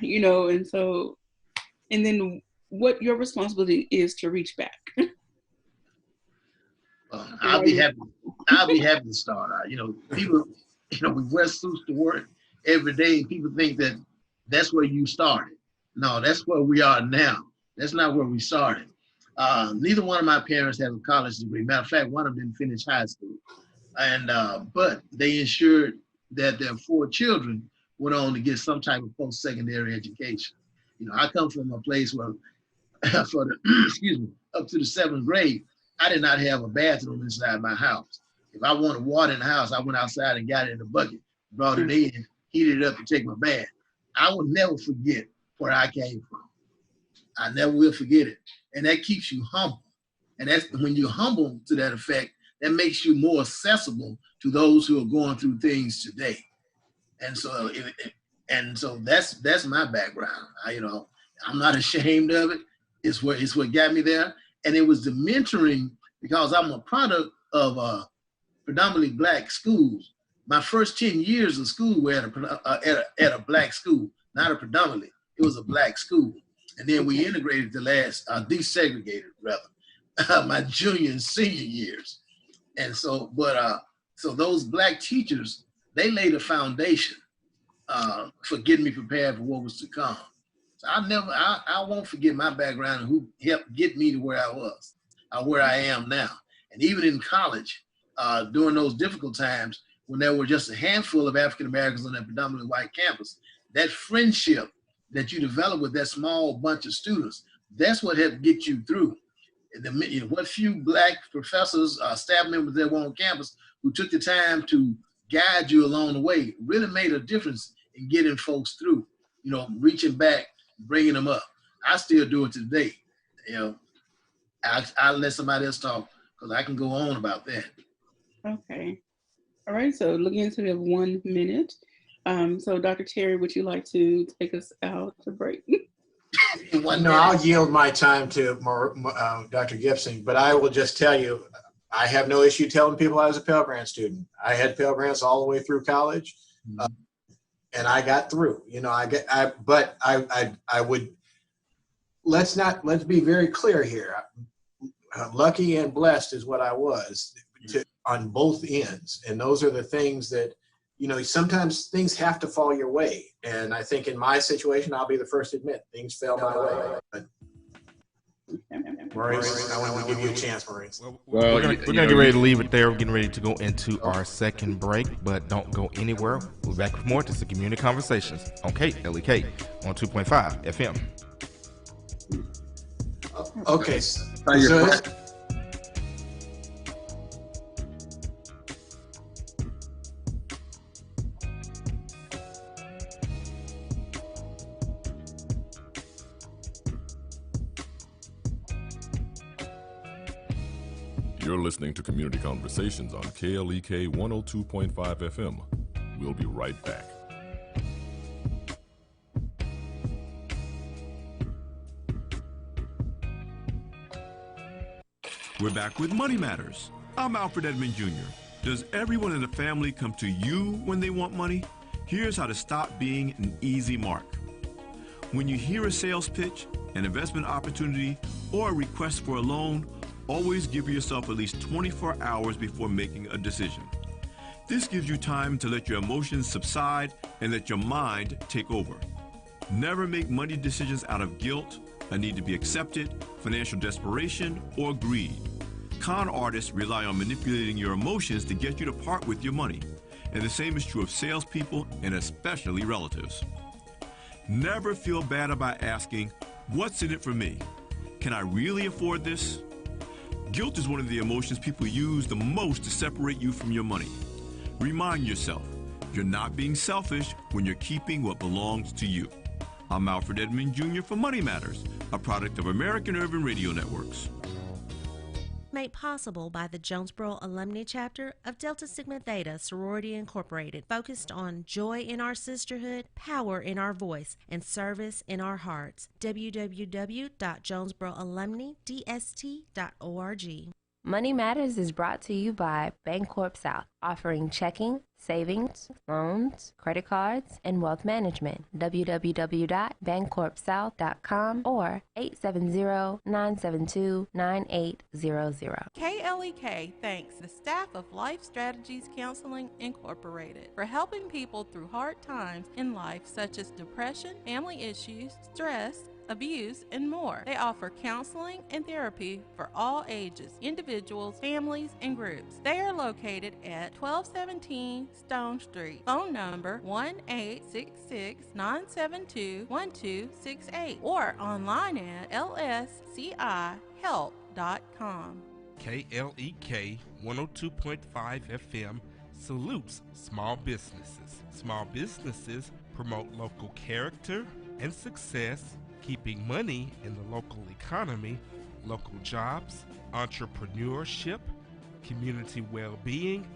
and then what your responsibility is to reach back. I'll be happy to start out. People, we wear suits to work every day. People think that that's where you started. No, that's where we are now. That's not where we started. Neither one of my parents have a college degree. Matter of fact, one of them finished high school. And but they ensured that their 4 children went on to get some type of post-secondary education. I come from a place where for the up to the 7th grade, I did not have a bathroom inside my house. If I wanted water in the house, I went outside and got it in a bucket, brought it in, heated it up to take my bath. I will never forget where I came from. I never will forget it. And that keeps you humble. And that's when you're humble to that effect, that makes you more accessible to those who are going through things today. And so, that's my background. I'm not ashamed of it. It's what got me there. And it was the mentoring, because I'm a product of predominantly Black schools. My first 10 years of school were at a Black school, not a predominantly. It was a Black school. And then we integrated desegregated rather, my junior and senior years. And so, so those Black teachers, they laid a foundation for getting me prepared for what was to come. So I won't forget my background and who helped get me to where I was, where I am now. And even in college, during those difficult times when there were just a handful of African Americans on that predominantly white campus, that friendship that you develop with that small bunch of students, that's what helped get you through. And what few Black professors, staff members that were on campus who took the time to guide you along the way really made a difference in getting folks through, reaching back, bringing them up. I still do it today. I'll let somebody else talk because I can go on about that. Okay. All right. So looking into the 1 minute. So Dr. Terry, would you like to take us out to break? No, I'll yield my time to Dr. Gipson, but I will just tell you, I have no issue telling people I was a Pell Grant student. I had Pell Grants all the way through college, and I got through. Let's be very clear here. Lucky and blessed is what I was on both ends, and those are the things that. Sometimes things have to fall your way. And I think in my situation, I'll be the first to admit things fell my way. But Maurice, I want to give you a chance, Maurice. We're going to get ready to leave it there. We're getting ready to go into our second break, but don't go anywhere. We'll be back with more. This is Community Conversations on KLEK on 2.5 FM. Okay. You're listening to Community Conversations on KLEK 102.5 FM. We'll be right back. We're back with Money Matters. I'm Alfred Edmond Jr. Does everyone in the family come to you when they want money? Here's how to stop being an easy mark. When you hear a sales pitch, an investment opportunity, or a request for a loan, always give yourself at least 24 hours before making a decision. This gives you time to let your emotions subside and let your mind take over. Never make money decisions out of guilt, a need to be accepted, financial desperation, or greed. Con artists rely on manipulating your emotions to get you to part with your money. And the same is true of salespeople and especially relatives. Never feel bad about asking, what's in it for me? Can I really afford this? Guilt is one of the emotions people use the most to separate you from your money. Remind yourself, you're not being selfish when you're keeping what belongs to you. I'm Alfred Edmond Jr. for Money Matters, a product of American Urban Radio Networks. made possible by the Jonesboro Alumni Chapter of Delta Sigma Theta Sorority Incorporated, focused on joy in our sisterhood, power in our voice, and service in our hearts. www.jonesboroalumnidst.org. Money Matters is brought to you by Bancorp South, offering checking, savings, loans, credit cards, and wealth management. www.bancorpsouth.com or 870-972-9800. KLEK thanks the staff of Life Strategies Counseling Incorporated for helping people through hard times in life, such as depression, family issues, stress, abuse, and more. They offer counseling and therapy for all ages, individuals, families, and groups. They are located at 1217 Stone Street. Phone number 1-866-972-1268 or online at lscihelp.com. KLEK 102.5 FM salutes small businesses. Small businesses promote local character and success, keeping money in the local economy, local jobs, entrepreneurship, community well-being,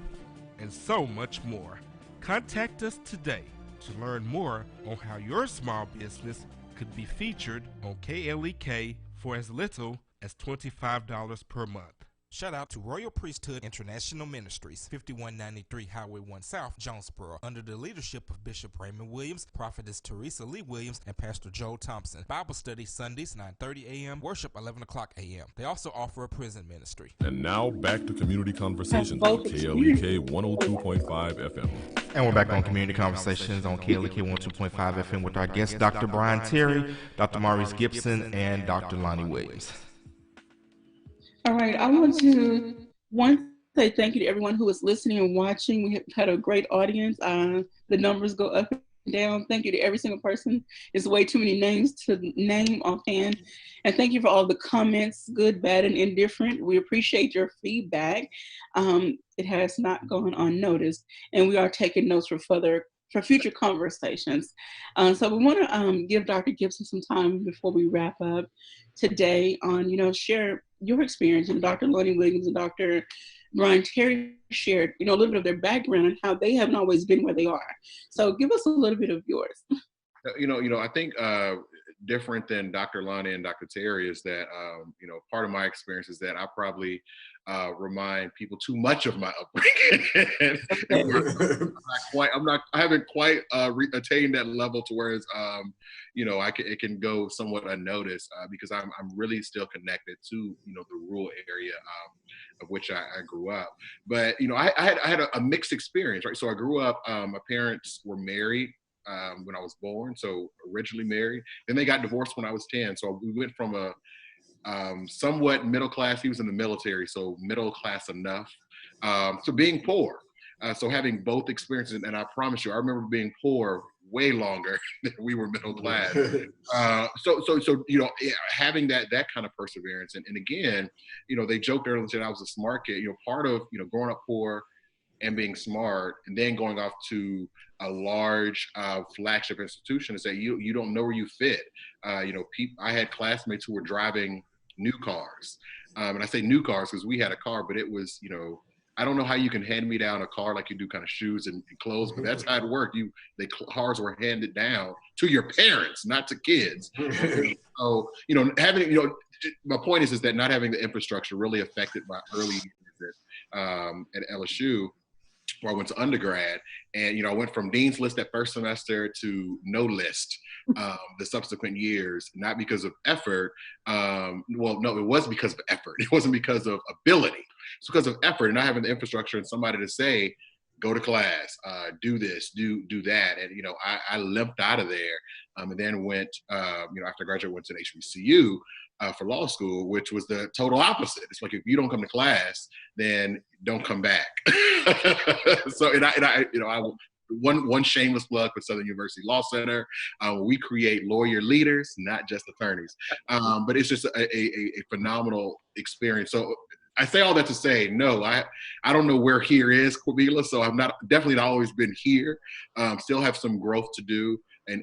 and so much more. Contact us today to learn more on how your small business could be featured on KLEK for as little as $25 per month. Shout out to Royal Priesthood International Ministries, 5193 Highway 1 South, Jonesboro, under the leadership of Bishop Raymond Williams, Prophetess Teresa Lee Williams, and Pastor Joel Thompson. Bible study Sundays, 9:30 a.m., worship 11 o'clock a.m. They also offer a prison ministry. And now back to Community Conversations on KLEK 102.5 FM. And we're back on Community Conversations on KLEK 102.5 FM with our guests, Dr. Bryan Terry, Dr. Maurice Gipson, and Dr. Lonnie Williams. All right, I want to say thank you to everyone who was listening and watching. We have had a great audience. The numbers go up and down. Thank you to every single person. It's way too many names to name offhand. And thank you for all the comments, good, bad, and indifferent. We appreciate your feedback. It has not gone unnoticed, and we are taking notes for future conversations. So we want to give Dr. Gipson some time before we wrap up today on, share your experience. And Dr. Lonnie Williams and Dr. Bryan Terry shared, a little bit of their background and how they haven't always been where they are. So give us a little bit of yours. I think different than Dr. Lonnie and Dr. Terry is that, part of my experience is that I probably remind people too much of my upbringing. I haven't quite attained that level to where it's, it can go somewhat unnoticed because I'm really still connected to, the rural area of which I grew up. But, I had a mixed experience, right? So I grew up, my parents were married when I was born, so originally married. Then they got divorced when I was 10. So we went from a somewhat middle class. He was in the military, so middle class enough. So being poor, so having both experiences, and I promise you, I remember being poor way longer than we were middle class. So having that kind of perseverance, and again, they joked earlier that I was a smart kid. Part of growing up poor and being smart, and then going off to a large flagship institution is that you don't know where you fit. I had classmates who were driving new cars. And I say new cars because we had a car, but it was, I don't know how you can hand me down a car like you do kind of shoes and clothes, but that's how it worked. The cars were handed down to your parents, not to kids. So, my point is that not having the infrastructure really affected my early years at LSU, where I went to undergrad, and I went from dean's list that first semester to no list the subsequent years, not because of effort. It was because of effort. It wasn't because of ability. It's because of effort and not having the infrastructure and somebody to say, go to class, do this, do that. And I limped out of there, and then went, after I graduated, went to an HBCU. For law school, which was the total opposite. It's like, if you don't come to class, then don't come back. So, one shameless plug for Southern University Law Center. We create lawyer leaders, not just attorneys. But it's just a phenomenal experience. So I say all that to say, no, I don't know where here is, Quabila. So I'm definitely not always been here. Still have some growth to do. and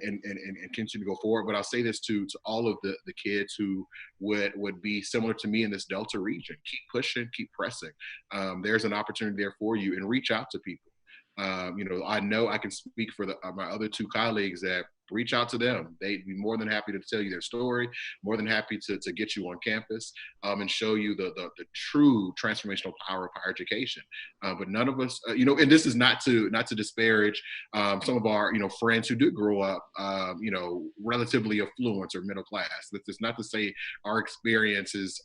continue to go forward. But I'll say this to all of the kids who would be similar to me in this Delta region: keep pushing, keep pressing. There's an opportunity there for you, and reach out to people. I know I can speak for my other two colleagues that reach out to them. They'd be more than happy to tell you their story, more than happy to get you on campus and show you the true transformational power of higher education. But none of us, and this is not to disparage some of our, friends who did grow up, relatively affluent or middle class. That's not to say our experiences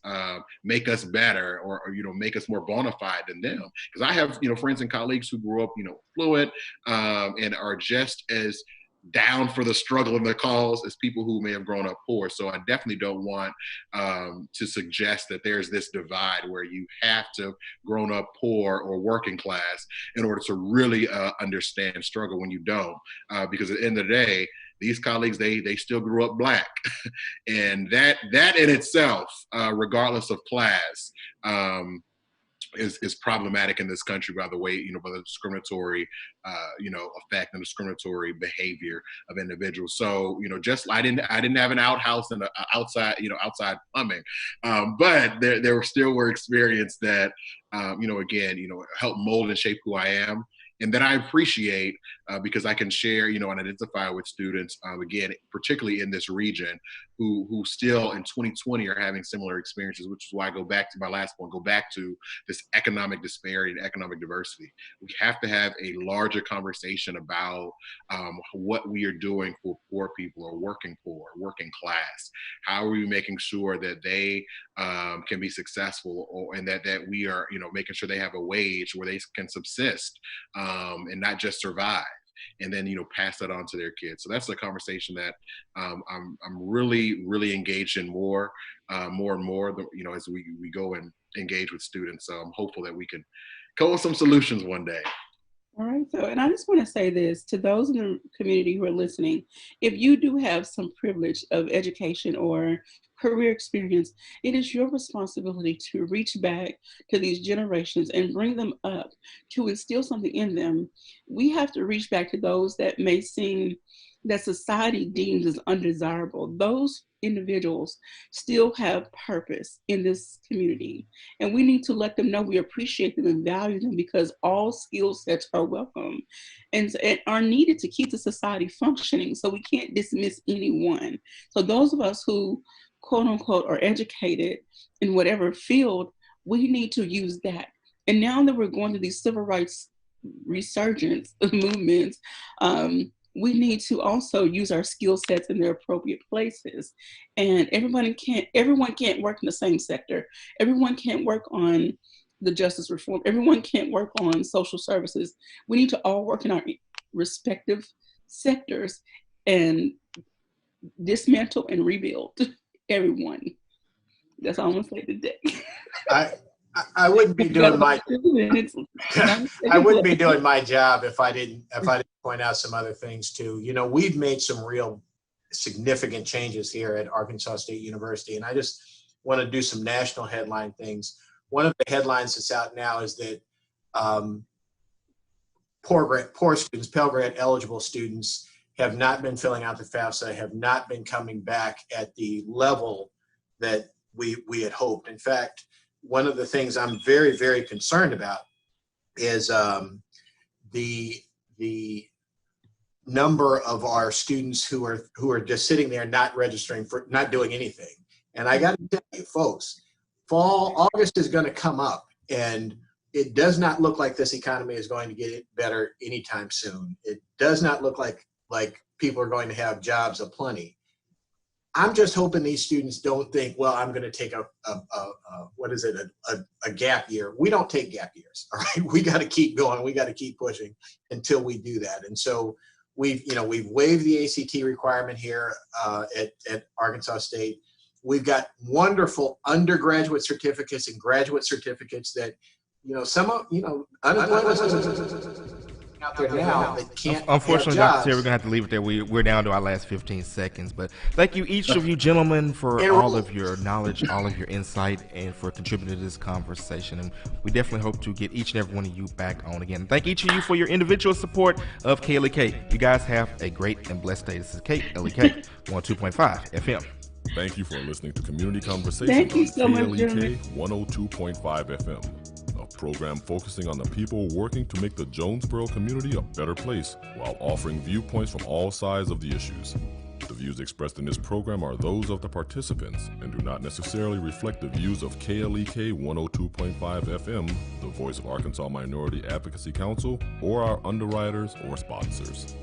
make us better or make us more bona fide than them. Because I have, friends and colleagues who grew up, affluent and are just as down for the struggle and the cause as people who may have grown up poor. So I definitely don't want to suggest that there's this divide where you have to have grown up poor or working class in order to really understand struggle when you don't. Because at the end of the day, these colleagues, they still grew up Black. And that in itself, regardless of class, is problematic in this country by the way, by the discriminatory, effect and discriminatory behavior of individuals. So, I didn't have an outhouse and outside plumbing, but there still were experiences that, helped mold and shape who I am. And that I appreciate because I can share, and identify with students, again, particularly in this region, who still in 2020 are having similar experiences, which is why I go back to my last point, go back to this economic disparity and economic diversity. We have to have a larger conversation about what we are doing for poor people or working poor, working class. How are we making sure that they can be successful and that we are, making sure they have a wage where they can subsist and not just survive, and then pass that on to their kids. So that's the conversation that I'm really engaged in more and more. As we go and engage with students. So I'm hopeful that we can come up with some solutions one day. All right. So, and I just want to say this to those in the community who are listening: if you do have some privilege of education or career experience, it is your responsibility to reach back to these generations and bring them up, to instill something in them. We have to reach back to those that may seem that society deems as undesirable. Those individuals still have purpose in this community, and we need to let them know we appreciate them and value them, because all skill sets are welcome and are needed to keep the society functioning. So we can't dismiss anyone. So those of us who quote unquote are educated in whatever field, we need to use that. And now that we're going through these civil rights resurgence of movements, we need to also use our skill sets in their appropriate places. And everyone can't work in the same sector. Everyone can't work on the justice reform. Everyone can't work on social services. We need to all work in our respective sectors and dismantle and rebuild everyone. That's all I'm gonna say today. I wouldn't be doing my I wouldn't be doing my job if I didn't point out some other things too. We've made some real significant changes here at Arkansas State University, and I just want to do some national headline things. One of the headlines that's out now is that poor students, Pell Grant eligible students, have not been filling out the FAFSA, have not been coming back at the level that we had hoped. In fact, one of the things I'm very, very concerned about is the number of our students who are just sitting there not registering, for not doing anything. And I got to tell you, folks, August is going to come up, and it does not look like this economy is going to get better anytime soon. It does not look like people are going to have jobs aplenty. I'm just hoping these students don't think, well, I'm going to take a gap year. We don't take gap years, all right? We got to keep going. We got to keep pushing until we do that. And so we've waived the ACT requirement here at Arkansas State. We've got wonderful undergraduate certificates and graduate certificates that, out there now that can't. Unfortunately, have Dr. jobs. Terry, we're going to have to leave it there. We're down to our last 15 seconds. But thank you, each of you gentlemen, for all of your knowledge, all of your insight, and for contributing to this conversation. And we definitely hope to get each and every one of you back on again. Thank each of you for your individual support of KLEK. You guys have a great and blessed day. This is KLEK 102.5 FM. Thank you for listening to Community Conversations Thank you on so much, KLEK 102.5 FM, a program focusing on the people working to make the Jonesboro community a better place while offering viewpoints from all sides of the issues. The views expressed in this program are those of the participants and do not necessarily reflect the views of KLEK 102.5 FM, the voice of Arkansas Minority Advocacy Council, or our underwriters or sponsors.